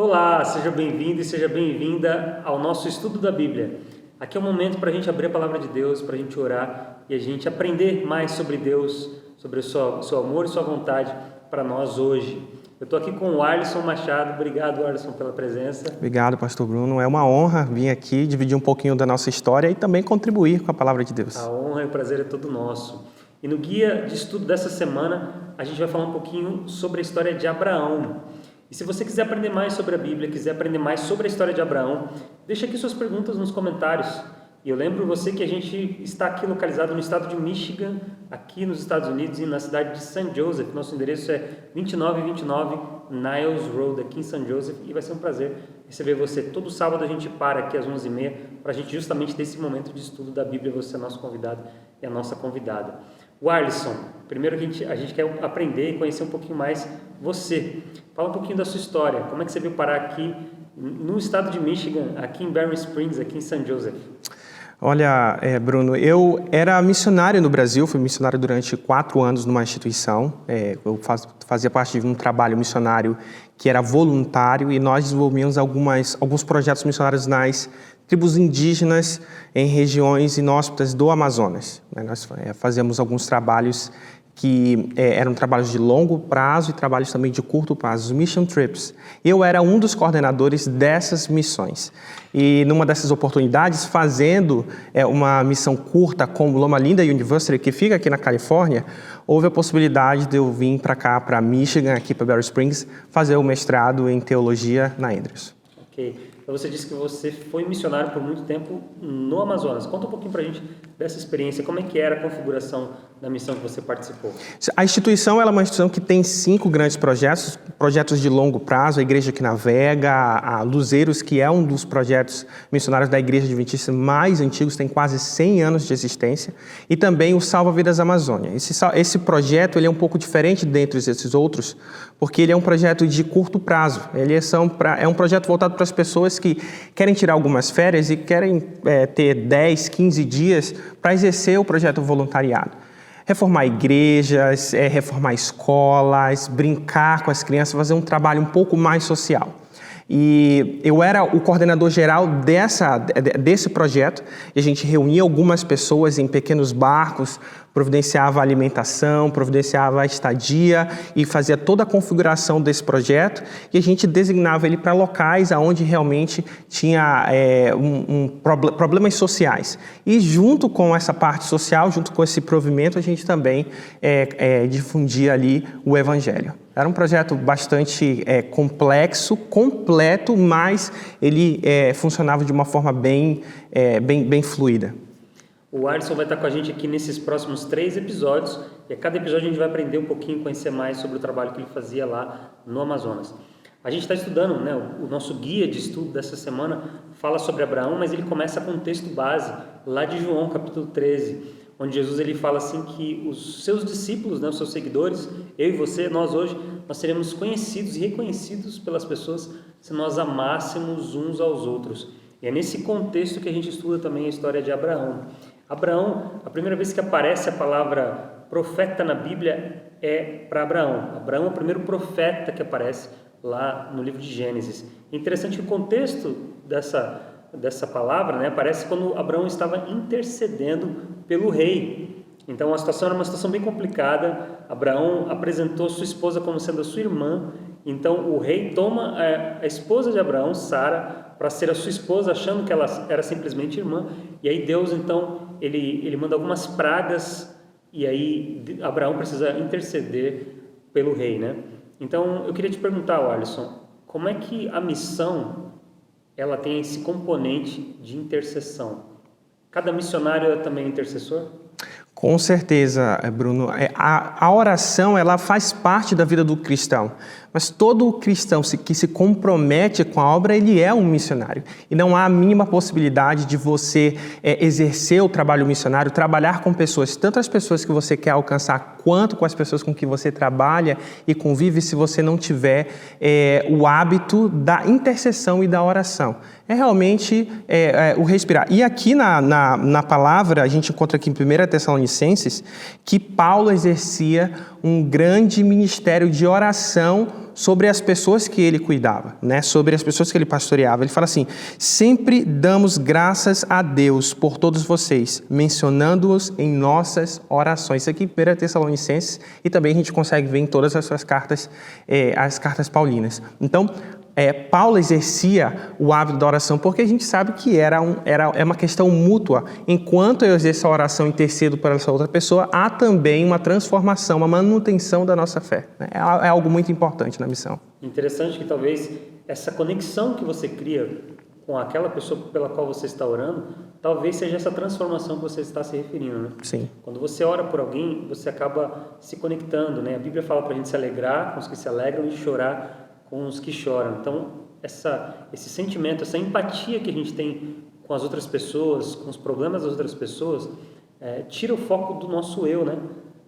Olá, seja bem-vindo e seja bem-vinda ao nosso estudo da Bíblia. Aqui é o momento para a gente abrir a palavra de Deus, para a gente orar e a gente aprender mais sobre Deus, sobre o seu amor e sua vontade para nós hoje. Eu estou aqui com o Alisson Machado. Obrigado, Alisson, pela presença. Obrigado, pastor Bruno. É uma honra vir aqui dividir um pouquinho da nossa história e também contribuir com a palavra de Deus. A honra e o prazer é todo nosso. E no guia de estudo dessa semana, a gente vai falar um pouquinho sobre a história de Abraão. E se você quiser aprender mais sobre a Bíblia, quiser aprender mais sobre a história de Abraão, deixa aqui suas perguntas nos comentários. E eu lembro você que a gente está aqui localizado no estado de Michigan, aqui nos Estados Unidos, e na cidade de St. Joseph. Nosso endereço é 2929 Niles Road, aqui em St. Joseph, e vai ser um prazer receber você. Todo sábado a gente para aqui às 11h30 para a gente justamente ter esse momento de estudo da Bíblia. Você é nosso convidado e a nossa convidada. O Alisson, primeiro a gente quer aprender e conhecer um pouquinho mais você. Fala um pouquinho da sua história. Como é que você veio parar aqui no estado de Michigan, aqui em Berry Springs, aqui em St. Joseph? Olha, Bruno, eu era missionário no Brasil, fui missionário durante 4 anos numa instituição. Eu fazia parte de um trabalho missionário que era voluntário e nós desenvolvíamos alguns projetos missionários nas tribos indígenas em regiões inóspitas do Amazonas. Nós fazíamos alguns trabalhos que eram trabalhos de longo prazo e trabalhos também de curto prazo, os mission trips. Eu era um dos coordenadores dessas missões. E numa dessas oportunidades, fazendo uma missão curta com o Loma Linda University, que fica aqui na Califórnia, houve a possibilidade de eu vir para cá, para Michigan, aqui para Berry Springs, fazer o mestrado em teologia na Andrews. Ok. Então você disse que você foi missionário por muito tempo no Amazonas. Conta um pouquinho para a gente dessa experiência. Como é que era a configuração da missão que você participou? A instituição é uma instituição que tem 5 grandes projetos de longo prazo. A Igreja que Navega, a Luzeiros, que é um dos projetos missionários da Igreja Adventista mais antigos, tem quase 100 anos de existência, e também o Salva Vidas Amazônia. Esse projeto ele é um pouco diferente dentre esses outros, porque ele é um projeto de curto prazo. É um projeto voltado para as pessoas que querem tirar algumas férias e querem ter 10, 15 dias para exercer o projeto voluntariado. Reformar igrejas, reformar escolas, brincar com as crianças, fazer um trabalho um pouco mais social. E eu era o coordenador geral desse projeto, e a gente reunia algumas pessoas em pequenos barcos, providenciava a alimentação, providenciava a estadia e fazia toda a configuração desse projeto, e a gente designava ele para locais onde realmente tinha problemas sociais. E junto com essa parte social, junto com esse provimento, a gente também difundia ali o Evangelho. Era um projeto bastante complexo, completo, mas ele funcionava de uma forma bem fluida. O Alisson vai estar com a gente aqui nesses próximos 3 episódios, e a cada episódio a gente vai aprender um pouquinho, conhecer mais sobre o trabalho que ele fazia lá no Amazonas. A gente está estudando, né, o nosso guia de estudo dessa semana fala sobre Abraão, mas ele começa com um texto base, lá de João, capítulo 13, onde Jesus ele fala assim que os seus discípulos, né, os seus seguidores, eu e você, nós hoje, nós seremos conhecidos e reconhecidos pelas pessoas se nós amássemos uns aos outros. E é nesse contexto que a gente estuda também a história de Abraão. Abraão, a primeira vez que aparece a palavra profeta na Bíblia é para Abraão. Abraão é o primeiro profeta que aparece lá no livro de Gênesis. É interessante que o contexto dessa palavra, né, aparece quando Abraão estava intercedendo pelo rei. Então a situação era uma situação bem complicada. Abraão apresentou sua esposa como sendo a sua irmã. Então o rei toma a esposa de Abraão, Sara, para ser a sua esposa, achando que ela era simplesmente irmã. E aí Deus então ele manda algumas pragas, e aí Abraão precisa interceder pelo rei, né? Então eu queria te perguntar, Alisson, como é que a missão ela tem esse componente de intercessão? Cada missionário é também intercessor? Com certeza, Bruno. A oração ela faz parte da vida do cristão, mas todo cristão que se compromete com a obra, ele é um missionário. E não há a mínima possibilidade de você exercer o trabalho missionário, trabalhar com pessoas, tanto as pessoas que você quer alcançar, quanto com as pessoas com que você trabalha e convive, se você não tiver o hábito da intercessão e da oração. É realmente o respirar. E aqui na palavra, a gente encontra aqui em 1 Tessalonicenses, que Paulo exercia um grande ministério de oração sobre as pessoas que ele cuidava, né? Sobre as pessoas que ele pastoreava. Ele fala assim: sempre damos graças a Deus por todos vocês, mencionando-os em nossas orações. Isso aqui em 1 Tessalonicenses, e também a gente consegue ver em todas as suas cartas, as cartas paulinas. Então, Paulo exercia o hábito da oração porque a gente sabe que é uma questão mútua. Enquanto eu exerço a oração e intercedo por essa outra pessoa, há também uma transformação, uma manutenção da nossa fé. É algo muito importante na missão. Interessante que talvez essa conexão que você cria com aquela pessoa pela qual você está orando, talvez seja essa transformação que você está se referindo, né? Sim. Quando você ora por alguém, você acaba se conectando, né? A Bíblia fala para a gente se alegrar com os que se alegram e chorar com os que choram. Então, esse sentimento, essa empatia que a gente tem com as outras pessoas, com os problemas das outras pessoas, tira o foco do nosso eu, né?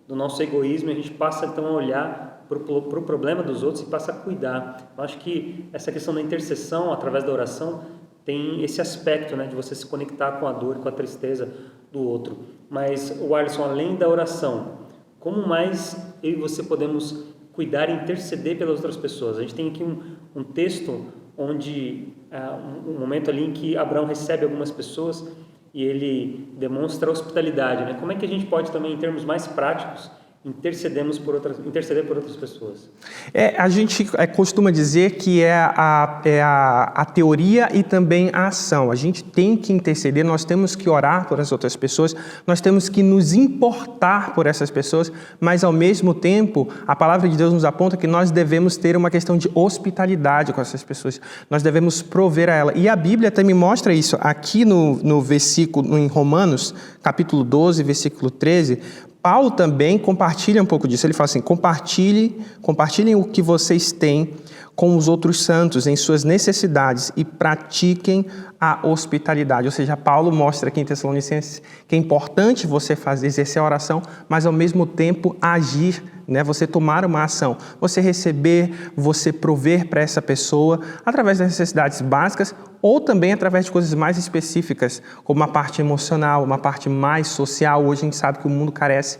Do nosso egoísmo, e a gente passa então a olhar para o problema dos outros e passa a cuidar. Eu acho que essa questão da intercessão, através da oração, tem esse aspecto, né? De você se conectar com a dor e com a tristeza do outro. Mas, Alisson, além da oração, como mais eu e você podemos cuidar e interceder pelas outras pessoas? A gente tem aqui um texto onde, um momento ali em que Abraão recebe algumas pessoas e ele demonstra hospitalidade, né? Como é que a gente pode também, em termos mais práticos, interceder por outras pessoas? A gente costuma dizer que é a teoria e também a ação. A gente tem que interceder, nós temos que orar por as outras pessoas, nós temos que nos importar por essas pessoas, mas ao mesmo tempo, a palavra de Deus nos aponta que nós devemos ter uma questão de hospitalidade com essas pessoas, nós devemos prover a ela. E a Bíblia também mostra isso aqui no versículo, em Romanos, capítulo 12, versículo 13, Paulo também compartilha um pouco disso. Ele fala assim: compartilhem o que vocês têm com os outros santos em suas necessidades e pratiquem a hospitalidade. Ou seja, Paulo mostra aqui em Tessalonicenses que é importante você exercer a oração, mas ao mesmo tempo agir, né? Você tomar uma ação, você receber, você prover para essa pessoa através das necessidades básicas ou também através de coisas mais específicas, como uma parte emocional, uma parte mais social. Hoje a gente sabe que o mundo carece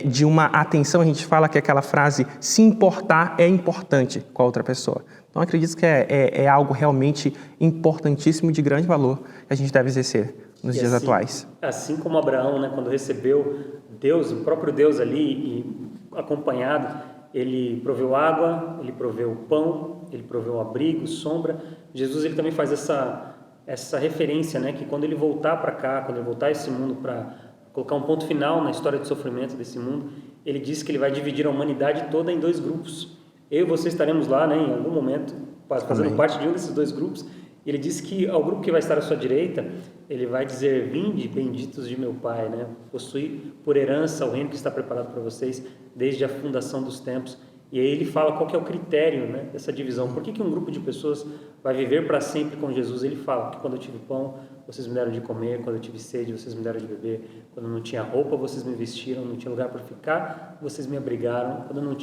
de uma atenção. A gente fala que aquela frase, se importar é importante com a outra pessoa. Então, acredito que é algo realmente importantíssimo e de grande valor que a gente deve exercer nos dias atuais. Assim como Abraão, né, quando recebeu Deus, o próprio Deus ali, e acompanhado, ele proveu água, ele proveu pão, ele proveu abrigo, sombra. Jesus, ele também faz essa referência, né, que quando ele voltar para cá, quando ele voltar a esse mundo para colocar um ponto final na história de sofrimento desse mundo, ele diz que ele vai dividir a humanidade toda em 2 grupos. Eu e você estaremos lá, né, em algum momento, fazendo parte de um desses 2 grupos. Ele diz que ao grupo que vai estar à sua direita, ele vai dizer: vinde, benditos de meu Pai, né? Possui por herança o reino que está preparado para vocês desde a fundação dos tempos. E aí ele fala qual que é o critério, né, dessa divisão. Por que um grupo de pessoas vai viver para sempre com Jesus? Ele fala que quando eu tive pão, vocês me deram de comer; quando eu tive sede, vocês me deram de beber; quando eu não tinha roupa, vocês me vestiram; não tinha lugar para ficar, vocês me abrigaram; quando eu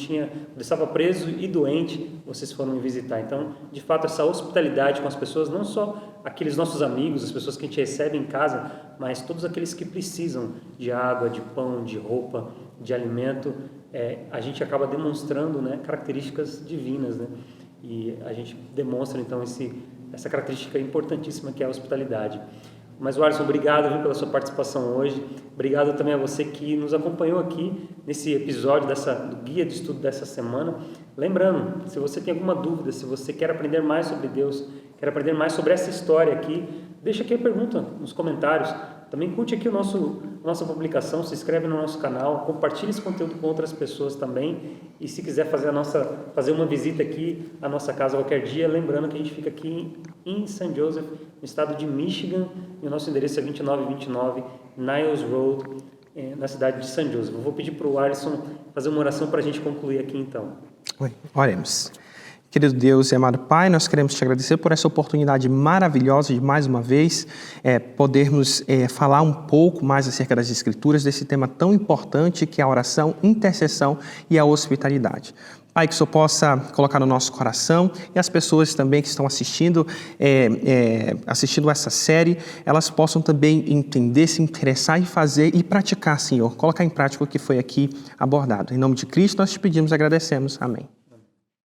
estava preso e doente, vocês foram me visitar. Então, de fato, essa hospitalidade com as pessoas, não só aqueles nossos amigos, as pessoas que a gente recebe em casa, mas todos aqueles que precisam de água, de pão, de roupa, de alimento, a gente acaba demonstrando, né, características divinas, né? E a gente demonstra então essa característica importantíssima que é a hospitalidade. Mas, Alisson, obrigado, viu, pela sua participação hoje. Obrigado também a você que nos acompanhou aqui nesse episódio do Guia de Estudo dessa semana. Lembrando, se você tem alguma dúvida, se você quer aprender mais sobre Deus, quer aprender mais sobre essa história aqui, deixa aqui a pergunta nos comentários. Também curte aqui nossa publicação, se inscreve no nosso canal, compartilhe esse conteúdo com outras pessoas também. E se quiser fazer uma visita aqui à nossa casa qualquer dia, lembrando que a gente fica aqui em St. Joseph, no estado de Michigan, e o nosso endereço é 2929 Niles Road, na cidade de St. Joseph. Eu vou pedir para o Alisson fazer uma oração para a gente concluir aqui então. Oremos. Querido Deus e amado Pai, nós queremos te agradecer por essa oportunidade maravilhosa de mais uma vez podermos falar um pouco mais acerca das Escrituras, desse tema tão importante que é a oração, intercessão e a hospitalidade. Pai, que o Senhor possa colocar no nosso coração, e as pessoas também que estão assistindo essa série, elas possam também entender, se interessar e fazer e praticar, Senhor, colocar em prática o que foi aqui abordado. Em nome de Cristo nós te pedimos e agradecemos. Amém.